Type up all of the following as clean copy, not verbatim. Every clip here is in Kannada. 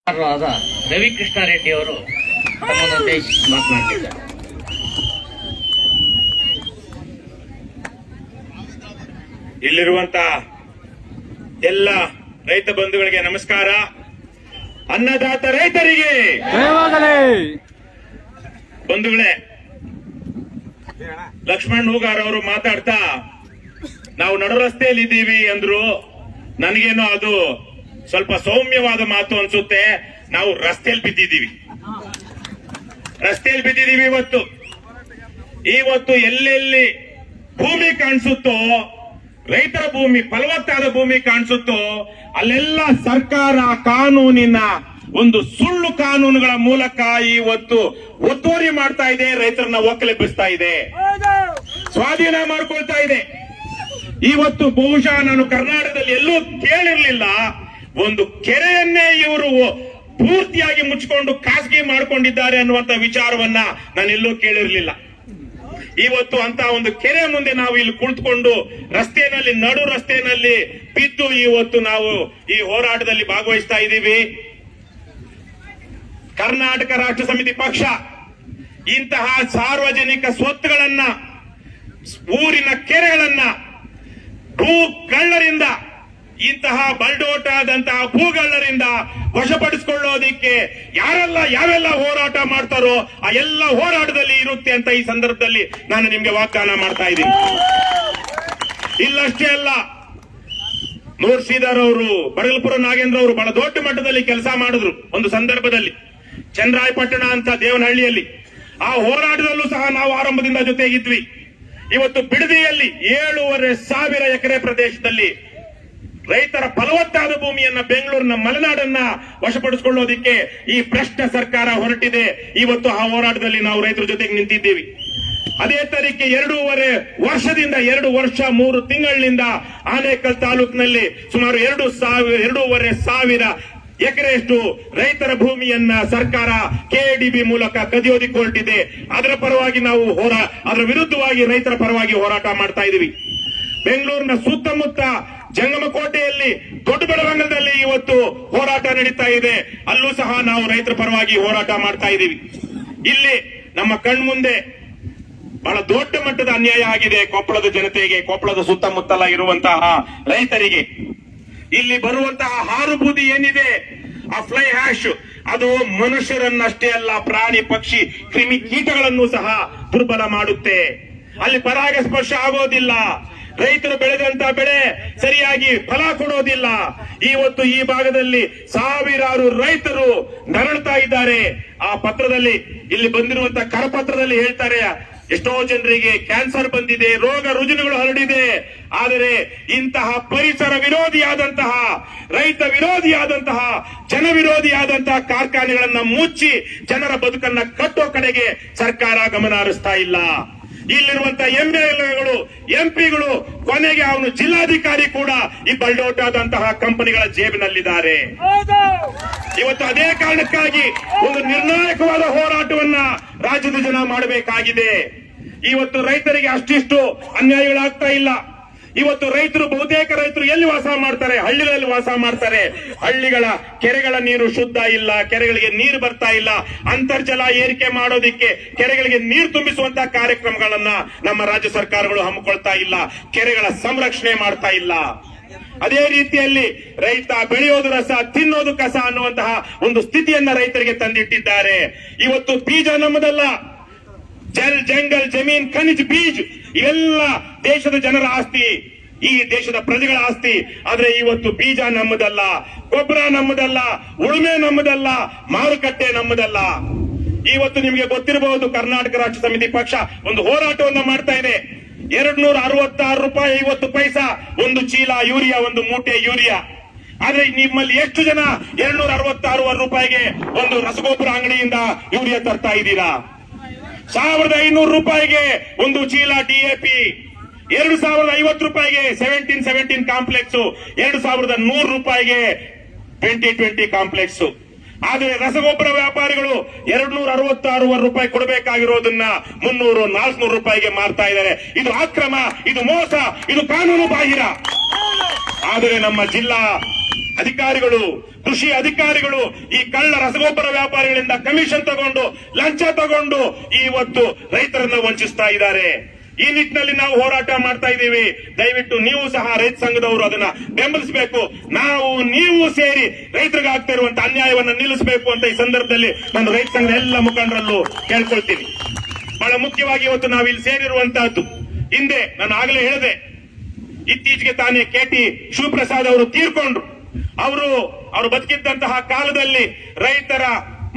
ಆದ ರವಿಕೃಷ್ಣ ರೆಡ್ಡಿ ಅವರು ತಮ್ಮನ್ನು ಉದ್ದೇಶಿಸಿ ಮಾತನಾಡಿದ್ದಾರೆ. ಇಲ್ಲಿರುವಂತ ಎಲ್ಲ ರೈತ ಬಂಧುಗಳಿಗೆ ನಮಸ್ಕಾರ. ಅನ್ನದಾತ ರೈತರಿಗೆ ಬಂಧುಗಳೇ, ಲಕ್ಷ್ಮಣ್ ಹೂಗಾರ್ ಅವರು ಮಾತಾಡ್ತಾ ನಾವು ನಡು ರಸ್ತೆಯಲ್ಲಿ ಇದ್ದೀವಿ ಅಂದ್ರು. ನನಗೇನೋ ಅದು ಸ್ವಲ್ಪ ಸೌಮ್ಯವಾದ ಮಾತು ಅನ್ಸುತ್ತೆ. ನಾವು ರಸ್ತೆಯಲ್ಲಿ ಬಿದ್ದಿದ್ದೀವಿ. ಇವತ್ತು ಎಲ್ಲೆಲ್ಲಿ ಭೂಮಿ ಕಾಣಿಸುತ್ತೋ, ರೈತರ ಭೂಮಿ, ಫಲವತ್ತಾದ ಭೂಮಿ ಕಾಣಿಸುತ್ತೋ, ಅಲ್ಲೆಲ್ಲ ಸರ್ಕಾರ ಕಾನೂನಿನ ಒಂದು ಸುಳ್ಳು ಕಾನೂನುಗಳ ಮೂಲಕ ಇವತ್ತು ಒತ್ತುವರಿ ಮಾಡ್ತಾ ಇದೆ, ರೈತರನ್ನ ಒಕ್ಕಲೆಬ್ಬಿಸ್ತಾ ಇದೆ, ಸ್ವಾಧೀನ ಮಾಡ್ಕೊಳ್ತಾ ಇದೆ. ಇವತ್ತು ಬಹುಶಃ ನಾನು ಕರ್ನಾಟಕದಲ್ಲಿ ಎಲ್ಲೂ ಕೇಳಿರ್ಲಿಲ್ಲ, ಒಂದು ಕೆರೆಯನ್ನೇ ಇವರು ಪೂರ್ತಿಯಾಗಿ ಮುಚ್ಚಿಕೊಂಡು ಖಾಸಗಿ ಮಾಡ್ಕೊಂಡಿದ್ದಾರೆ ಅನ್ನುವಂತ ವಿಚಾರವನ್ನ ನಾನೆಲ್ಲೂ ಕೇಳಿರ್ಲಿಲ್ಲ. ಇವತ್ತು ಅಂತ ಒಂದು ಕೆರೆ ಮುಂದೆ ನಾವು ಇಲ್ಲಿ ಕುಳಿತುಕೊಂಡು ರಸ್ತೆಯಲ್ಲಿ, ನಡು ರಸ್ತೆಯಲ್ಲಿ ಬಿದ್ದು ಇವತ್ತು ನಾವು ಈ ಹೋರಾಟದಲ್ಲಿ ಭಾಗವಹಿಸ್ತಾ ಇದ್ದೀವಿ. ಕರ್ನಾಟಕ ರಾಷ್ಟ್ರ ಸಮಿತಿ ಪಕ್ಷ ಇಂತಹ ಸಾರ್ವಜನಿಕ ಸ್ವತ್ತುಗಳನ್ನ, ಊರಿನ ಕೆರೆಗಳನ್ನ ಭೂಗಳ್ಳರಿಂದ, ಇಂತಹ ಬಲ್ಡೋಟಾದಂತಹ ಭೂಗಳ್ಳರಿಂದ ವಶಪಡಿಸಿಕೊಳ್ಳೋದಿಕ್ಕೆ ಯಾವೆಲ್ಲ ಹೋರಾಟ ಮಾಡ್ತಾರೋ ಆ ಎಲ್ಲ ಹೋರಾಟದಲ್ಲಿ ಇರುತ್ತೆ ಅಂತ ಈ ಸಂದರ್ಭದಲ್ಲಿ ನಾನು ನಿಮ್ಗೆ ವಾಗ್ದಾನ ಮಾಡ್ತಾ ಇದ್ದೀನಿ. ಇಲ್ಲಷ್ಟೇ ಅಲ್ಲ, ನೂರ್ ಶ್ರೀಧರ್ ಅವರು, ಬಡಗಲಪುರ ನಾಗೇಂದ್ರ ಅವರು ಬಹಳ ದೊಡ್ಡ ಮಟ್ಟದಲ್ಲಿ ಕೆಲಸ ಮಾಡಿದ್ರು ಒಂದು ಸಂದರ್ಭದಲ್ಲಿ, ಚನ್ನರಾಯಪಟ್ಟಣ ಅಂತ ದೇವನಹಳ್ಳಿಯಲ್ಲಿ. ಆ ಹೋರಾಟದಲ್ಲೂ ಸಹ ನಾವು ಆರಂಭದಿಂದ ಜೊತೆಗಿದ್ವಿ. ಇವತ್ತು ಬಿಡದಿಯಲ್ಲಿ 7,500 ಎಕರೆ ಪ್ರದೇಶದಲ್ಲಿ ರೈತರ ಫಲವತ್ತಾದ ಭೂಮಿಯನ್ನ, ಬೆಂಗಳೂರಿನ ಮಲೆನಾಡನ್ನ ವಶಪಡಿಸಿಕೊಳ್ಳೋದಿಕ್ಕೆ ಈ ಭ್ರಷ್ಟ ಸರ್ಕಾರ ಹೊರಟಿದೆ. ಇವತ್ತು ಆ ಹೋರಾಟದಲ್ಲಿ ನಾವು ರೈತರ ಜೊತೆಗೆ ನಿಂತಿದ್ದೀವಿ. ಅದೇ ತರೀಕೆ 2 ವರ್ಷ 3 ತಿಂಗಳಿನಿಂದ ಆನೇಕಲ್ ತಾಲೂಕಿನಲ್ಲಿ ಸುಮಾರು 2,500 ಎಕರೆಯಷ್ಟು ರೈತರ ಭೂಮಿಯನ್ನ ಸರ್ಕಾರ ಕೆಡಿಬಿ ಮೂಲಕ ಕದಿಯೋದಿಕ್ಕೆ ಹೊರಟಿದೆ. ಅದರ ಪರವಾಗಿ ನಾವು ಅದರ ವಿರುದ್ಧವಾಗಿ ರೈತರ ಪರವಾಗಿ ಹೋರಾಟ ಮಾಡ್ತಾ ಇದೀವಿ. ಬೆಂಗಳೂರಿನ ಸುತ್ತಮುತ್ತ ಜಂಗಮಕೋಟೆಯಲ್ಲಿ, ದೊಡ್ಡ ಬೆಳವಂಗಲದಲ್ಲಿ ಇವತ್ತು ಹೋರಾಟ ನಡೀತಾ ಇದೆ. ಅಲ್ಲೂ ಸಹ ನಾವು ರೈತರ ಪರವಾಗಿ ಹೋರಾಟ ಮಾಡ್ತಾ ಇದ್ದೀವಿ. ಇಲ್ಲಿ ನಮ್ಮ ಕಣ್ಮುಂದೆ ಬಹಳ ದೊಡ್ಡ ಮಟ್ಟದ ಅನ್ಯಾಯ ಆಗಿದೆ ಕೊಪ್ಪಳದ ಜನತೆಗೆ, ಕೊಪ್ಪಳದ ಸುತ್ತಮುತ್ತಲ ಇರುವಂತಹ ರೈತರಿಗೆ. ಇಲ್ಲಿ ಬರುವಂತಹ ಹಾರು ಬೂದಿ ಏನಿದೆ, ಆ ಫ್ಲೈ ಹ್ಯಾಶ್, ಅದು ಮನುಷ್ಯರನ್ನಷ್ಟೇ ಅಲ್ಲ, ಪ್ರಾಣಿ ಪಕ್ಷಿ ಕ್ರಿಮಿ ಕೀಟಗಳನ್ನು ಸಹ ದುರ್ಬಲ ಮಾಡುತ್ತೆ. ಅಲ್ಲಿ ಪರಾಗ ಸ್ಪರ್ಶ ಆಗೋದಿಲ್ಲ, ರೈತರು ಬೆಳೆದಂತ ಬೆಳೆ ಸರಿಯಾಗಿ ಫಲ ಕೊಡೋದಿಲ್ಲ. ಇವತ್ತು ಈ ಭಾಗದಲ್ಲಿ ಸಾವಿರಾರು ರೈತರು ನರಳ್ತಾ ಇದ್ದಾರೆ. ಆ ಪತ್ರದಲ್ಲಿ, ಇಲ್ಲಿ ಬಂದಿರುವಂತಹ ಕರಪತ್ರದಲ್ಲಿ ಹೇಳ್ತಾರೆ, ಎಷ್ಟೋ ಜನರಿಗೆ ಕ್ಯಾನ್ಸರ್ ಬಂದಿದೆ, ರೋಗ ರುಜಿನಗಳು ಹರಡಿದೆ. ಆದರೆ ಇಂತಹ ಪರಿಸರ ವಿರೋಧಿಯಾದಂತಹ, ರೈತ ವಿರೋಧಿಯಾದಂತಹ, ಜನ ವಿರೋಧಿಯಾದಂತಹ ಕಾರ್ಖಾನೆಗಳನ್ನ ಮುಚ್ಚಿ ಜನರ ಬದುಕನ್ನ ಕಟ್ಟೋ ಕಡೆಗೆ ಸರ್ಕಾರ ಗಮನ ಹರಿಸ್ತಾ ಇಲ್ಲ. ಇಲ್ಲಿರುವಂತಹ ಎಂಎಲ್ಎಗಳು, ಎಂಪಿಗಳು, ಕೊನೆಗೆ ಅವನು ಜಿಲ್ಲಾಧಿಕಾರಿ ಕೂಡ ಈ ಬಲ್ಡೋಟಾದಂತಹ ಕಂಪನಿಗಳ ಜೇಬಿನಲ್ಲಿದ್ದಾರೆ. ಇವತ್ತು ಅದೇ ಕಾರಣಕ್ಕಾಗಿ ಒಂದು ನಿರ್ಣಾಯಕವಾದ ಹೋರಾಟವನ್ನ ರಾಜ್ಯದ ಜನ ಮಾಡಬೇಕಾಗಿದೆ. ಇವತ್ತು ರೈತರಿಗೆ ಅಷ್ಟಿಷ್ಟು ಅನ್ಯಾಯಗಳಾಗ್ತಾ ಇಲ್ಲ. ಇವತ್ತು ರೈತರು, ಬಹುತೇಕ ರೈತರು ಎಲ್ಲಿ ವಾಸ ಮಾಡ್ತಾರೆ? ಹಳ್ಳಿಗಳಲ್ಲಿ ವಾಸ ಮಾಡ್ತಾರೆ. ಹಳ್ಳಿಗಳ ಕೆರೆಗಳ ನೀರು ಶುದ್ಧ ಇಲ್ಲ, ಕೆರೆಗಳಿಗೆ ನೀರು ಬರ್ತಾ ಇಲ್ಲ. ಅಂತರ್ಜಲ ಏರಿಕೆ ಮಾಡೋದಿಕ್ಕೆ ಕೆರೆಗಳಿಗೆ ನೀರು ತುಂಬಿಸುವಂತಹ ಕಾರ್ಯಕ್ರಮಗಳನ್ನ ನಮ್ಮ ರಾಜ್ಯ ಸರ್ಕಾರಗಳು ಹಮ್ಮಿಕೊಳ್ತಾ ಇಲ್ಲ, ಕೆರೆಗಳ ಸಂರಕ್ಷಣೆ ಮಾಡ್ತಾ ಇಲ್ಲ. ಅದೇ ರೀತಿಯಲ್ಲಿ ರೈತ ಬೆಳೆಯೋದು ರಸ, ತಿನ್ನೋದು ಕಸ ಅನ್ನುವಂತಹ ಒಂದು ಸ್ಥಿತಿಯನ್ನ ರೈತರಿಗೆ ತಂದಿಟ್ಟಿದ್ದಾರೆ. ಇವತ್ತು ಬೀಜ ನಮ್ಮದಲ್ಲ, ಜಲ್, ಜಂಗಲ್, ಜಮೀನ್, ಖನಿಜ್, ಬೀಜ್ ಇವೆಲ್ಲ ದೇಶದ ಜನರ ಆಸ್ತಿ, ಈ ದೇಶದ ಪ್ರಜೆಗಳ ಆಸ್ತಿ. ಆದ್ರೆ ಇವತ್ತು ಬೀಜ ನಮ್ಮದಲ್ಲ, ಗೊಬ್ಬರ ನಮ್ಮದಲ್ಲ, ಉಳುಮೆ ನಮ್ಮದಲ್ಲ, ಮಾರುಕಟ್ಟೆ ನಮ್ಮದಲ್ಲ. ಇವತ್ತು ನಿಮಗೆ ಗೊತ್ತಿರಬಹುದು, ಕರ್ನಾಟಕ ರಾಷ್ಟ್ರ ಸಮಿತಿ ಪಕ್ಷ ಒಂದು ಹೋರಾಟವನ್ನ ಮಾಡ್ತಾ ಇದೆ. 266 ರೂಪಾಯಿ 50 ಪೈಸಾ ಒಂದು ಚೀಲ ಯೂರಿಯಾ, ಒಂದು ಮೂಟೆ ಯೂರಿಯಾ. ಆದ್ರೆ ನಿಮ್ಮಲ್ಲಿ ಎಷ್ಟು ಜನ 266 ರೂಪಾಯಿಗೆ ಒಂದು ರಸಗೊಬ್ಬರ ಅಂಗಡಿಯಿಂದ ಯೂರಿಯಾ ತರ್ತಾ ಇದ್ದೀರಾ? 1,500 ರೂಪಾಯಿಗೆ ಒಂದು ಚೀಲ ಡಿಎಪಿ, 2,050 ರೂಪಾಯಿಗೆ 17 ಕಾಂಪ್ಲೆಕ್ಸ್, 2,100 ರೂಪಾಯಿಗೆ 20 ಕಾಂಪ್ಲೆಕ್ಸ್. ಆದರೆ ರಸಗೊಬ್ಬರ ವ್ಯಾಪಾರಿಗಳು 266 ರೂಪಾಯಿ ಕೊಡಬೇಕಾಗಿರೋದನ್ನ 300-400 ರೂಪಾಯಿಗೆ ಮಾರ್ತಾ ಇದ್ದಾರೆ. ಇದು ಅಕ್ರಮ, ಇದು ಮೋಸ, ಇದು ಕಾನೂನು ಬಾಹಿರ. ಆದರೆ ನಮ್ಮ ಜಿಲ್ಲಾ ಅಧಿಕಾರಿಗಳು, ಕೃಷಿ ಅಧಿಕಾರಿಗಳು ಈ ಕಳ್ಳ ರಸಗೊಬ್ಬರ ವ್ಯಾಪಾರಿಗಳಿಂದ ಕಮಿಷನ್ ತಗೊಂಡು, ಲಂಚ ತಗೊಂಡು ಇವತ್ತು ರೈತರನ್ನ ವಂಚಿಸ್ತಾ ಇದ್ದಾರೆ. ಈ ನಿಟ್ಟಿನಲ್ಲಿ ನಾವು ಹೋರಾಟ ಮಾಡ್ತಾ ಇದ್ದೀವಿ. ದಯವಿಟ್ಟು ನೀವು ಸಹ ರೈತ ಸಂಘದವರು ಅದನ್ನ ಬೆಂಬಲಿಸಬೇಕು. ನೀವು ಸೇರಿ ರೈತರಿಗೆ ಆಗ್ತಾ ಇರುವಂತ ಅನ್ಯಾಯವನ್ನು ನಿಲ್ಲಿಸಬೇಕು ಅಂತ ಈ ಸಂದರ್ಭದಲ್ಲಿ ನಾನು ರೈತ ಸಂಘದ ಎಲ್ಲ ಮುಖಂಡರಲ್ಲೂ ಕೇಳ್ಕೊಳ್ತೀನಿ. ಬಹಳ ಮುಖ್ಯವಾಗಿ ಇವತ್ತು ನಾವು ಇಲ್ಲಿ ಸೇರಿರುವಂತಹದ್ದು, ಹಿಂದೆ ನಾನು ಆಗಲೇ ಹೇಳಿದೆ, ಇತ್ತೀಚೆಗೆ ತಾನೇ KT ಶಿವಪ್ರಸಾದ್ ಅವರು ತೀರ್ಕೊಂಡ್ರು. ಅವರು ಬದುಕಿದ್ದಂತಹ ಕಾಲದಲ್ಲಿ ರೈತರ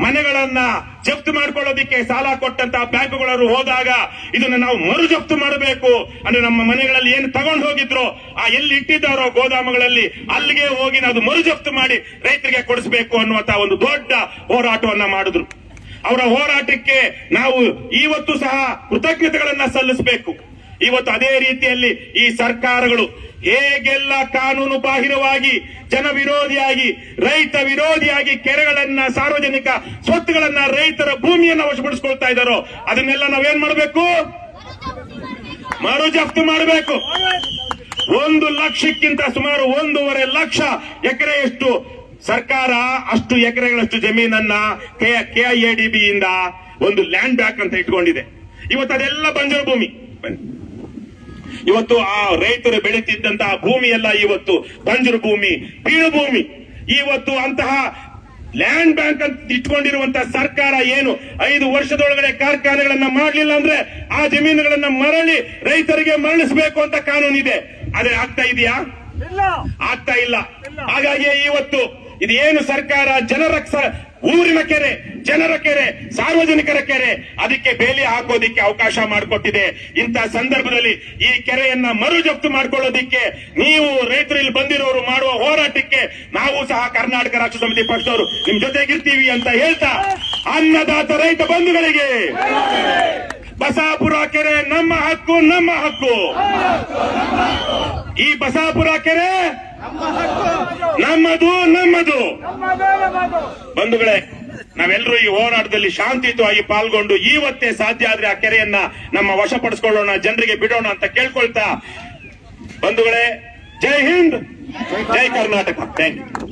ಮನೆಗಳನ್ನ ಜಪ್ತು ಮಾಡ್ಕೊಳ್ಳೋದಿಕ್ಕೆ ಸಾಲ ಕೊಟ್ಟಂತಹ ಬ್ಯಾಂಕುಗಳು ಹೋದಾಗ ಇದನ್ನ ನಾವು ಮರು ಜಪ್ತು ಮಾಡಬೇಕು, ಅಂದ್ರೆ ನಮ್ಮ ಮನೆಗಳಲ್ಲಿ ಏನು ತಗೊಂಡು ಹೋಗಿದ್ರು ಎಲ್ಲಿ ಇಟ್ಟಿದ್ದಾರೋ ಗೋದಾಮುಗಳಲ್ಲಿ ಅಲ್ಲಿಗೆ ಹೋಗಿ ನಾವು ಮರು ಜಪ್ತು ಮಾಡಿ ರೈತರಿಗೆ ಕೊಡಿಸಬೇಕು ಅನ್ನುವಂತಹ ಒಂದು ದೊಡ್ಡ ಹೋರಾಟವನ್ನ ಮಾಡಿದ್ರು. ಅವರ ಹೋರಾಟಕ್ಕೆ ನಾವು ಇವತ್ತು ಸಹ ಕೃತಜ್ಞತೆಗಳನ್ನ ಸಲ್ಲಿಸಬೇಕು. ಇವತ್ತು ಅದೇ ರೀತಿಯಲ್ಲಿ ಈ ಸರ್ಕಾರಗಳು ಹೇಗೆಲ್ಲ ಕಾನೂನು ಬಾಹಿರವಾಗಿ, ಜನ ವಿರೋಧಿಯಾಗಿ, ರೈತ ವಿರೋಧಿಯಾಗಿ ಕೆರೆಗಳನ್ನ, ಸಾರ್ವಜನಿಕ ಸ್ವತ್ತುಗಳನ್ನ, ರೈತರ ಭೂಮಿಯನ್ನ ವಶಪಡಿಸಿಕೊಳ್ತಾ ಇದ್ದಾರೋ ಅದನ್ನೆಲ್ಲ ನಾವೇನ್ ಮಾಡಬೇಕು? ಮರು ಜಪ್ತು ಮಾಡಬೇಕು. 1 ಲಕ್ಷಕ್ಕಿಂತ ಸುಮಾರು 1.5 ಲಕ್ಷ ಎಕರೆಯಷ್ಟು ಸರ್ಕಾರ ಅಷ್ಟು ಎಕರೆಗಳಷ್ಟು ಜಮೀನನ್ನ KIADB ಇಂದ ಒಂದು ಲ್ಯಾಂಡ್ ಬ್ಯಾಂಕ್ ಅಂತ ಇಟ್ಕೊಂಡಿದೆ. ಇವತ್ತು ಅದೆಲ್ಲ ಬಂಜರು ಭೂಮಿ. ಇವತ್ತು ಆ ರೈತರು ಬೆಳೀತಿದ್ದಂತಹ ಭೂಮಿ ಎಲ್ಲ ಇವತ್ತು ಬಂಜರು ಭೂಮಿ, ಬೀಳು ಭೂಮಿ. ಇವತ್ತು ಅಂತಹ ಲ್ಯಾಂಡ್ ಬ್ಯಾಂಕ್ ಅಂತ ಇಟ್ಕೊಂಡಿರುವಂತಹ ಸರ್ಕಾರ ಏನು 5 ವರ್ಷದೊಳಗಡೆ ಕಾರ್ಖಾನೆಗಳನ್ನ ಮಾಡಲಿಲ್ಲ ಅಂದ್ರೆ ಆ ಜಮೀನುಗಳನ್ನ ಮರಳಿ ರೈತರಿಗೆ ಮರಳಿಸಬೇಕು ಅಂತ ಕಾನೂನಿದೆ. ಅದೇ ಆಗ್ತಾ ಇದೆಯಾ? ಆಗ್ತಾ ಇಲ್ಲ. ಹಾಗಾಗಿ ಇವತ್ತು ಇದೇನು ಸರ್ಕಾರ ಊರಿನ ಕೆರೆ, ಜನರ ಕೆರೆ, ಸಾರ್ವಜನಿಕರ ಕೆರೆ, ಅದಕ್ಕೆ ಬೇಲಿ ಹಾಕೋದಿಕ್ಕೆ ಅವಕಾಶ ಮಾಡಿಕೊಟ್ಟಿದೆ. ಇಂತಹ ಸಂದರ್ಭದಲ್ಲಿ ಈ ಕೆರೆಯನ್ನ ಮರು ಜಪ್ತು ಮಾಡ್ಕೊಳ್ಳೋದಿಕ್ಕೆ ನೀವು ರೈತರು ಇಲ್ಲಿ ಬಂದಿರೋರು ಮಾಡುವ ಹೋರಾಟಕ್ಕೆ ನಾವು ಸಹ ಕರ್ನಾಟಕ ರಾಷ್ಟ್ರ ಸಮಿತಿ ಪಕ್ಷದವರು ನಿಮ್ ಜೊತೆಗಿರ್ತೀವಿ ಅಂತ ಹೇಳ್ತಾ, ಅನ್ನದಾತ ರೈತ ಬಂಧುಗಳಿಗೆ ಬಸಾಪುರ ಕೆರೆ ನಮ್ಮ ಹಕ್ಕು, ನಮ್ಮ ಹಕ್ಕು. ಈ ಬಸಾಪುರ ಕೆರೆ ನಮ್ಮದು, ನಮ್ಮದು. ಬಂಧುಗಳೇ, ನಾವೆಲ್ಲರೂ ಈ ಹೋರಾಟದಲ್ಲಿ ಶಾಂತಿಯುತವಾಗಿ ಪಾಲ್ಗೊಂಡು ಇವತ್ತೇ ಸಾಧ್ಯ ಆದ್ರೆ ಆ ಕೆರೆಯನ್ನ ನಮ್ಮ ವಶಪಡಿಸಿಕೊಳ್ಳೋಣ, ಜನರಿಗೆ ಬಿಡೋಣ ಅಂತ ಕೇಳ್ಕೊಳ್ತಾ, ಬಂಧುಗಳೇ, ಜೈ ಹಿಂದ್, ಜೈ ಕರ್ನಾಟಕ. Thank you.